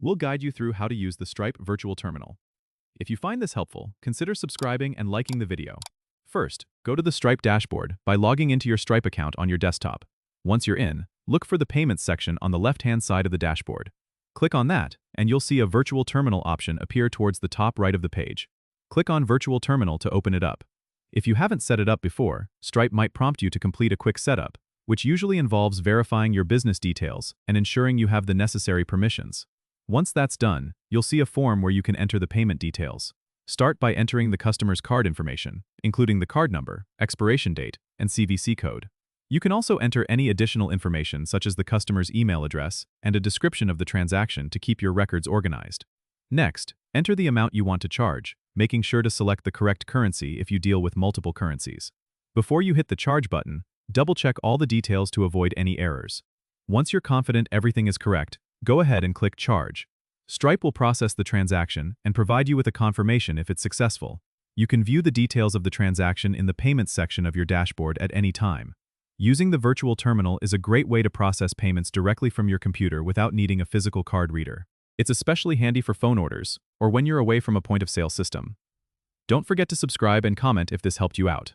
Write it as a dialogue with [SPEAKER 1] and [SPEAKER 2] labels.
[SPEAKER 1] We'll guide you through how to use the Stripe virtual terminal. If you find this helpful, consider subscribing and liking the video. First, go to the Stripe dashboard by logging into your Stripe account on your desktop. Once you're in, look for the Payments section on the left-hand side of the dashboard. Click on that, and you'll see a virtual terminal option appear towards the top right of the page. Click on Virtual Terminal to open it up. If you haven't set it up before, Stripe might prompt you to complete a quick setup, which usually involves verifying your business details and ensuring you have the necessary permissions. Once that's done, you'll see a form where you can enter the payment details. Start by entering the customer's card information, including the card number, expiration date, and CVC code. You can also enter any additional information such as the customer's email address and a description of the transaction to keep your records organized. Next, enter the amount you want to charge, making sure to select the correct currency if you deal with multiple currencies. Before you hit the charge button, double-check all the details to avoid any errors. Once you're confident everything is correct, go ahead and click Charge. Stripe will process the transaction and provide you with a confirmation if it's successful. You can view the details of the transaction in the Payments section of your dashboard at any time. Using the virtual terminal is a great way to process payments directly from your computer without needing a physical card reader. It's especially handy for phone orders or when you're away from a point-of-sale system. Don't forget to subscribe and comment if this helped you out.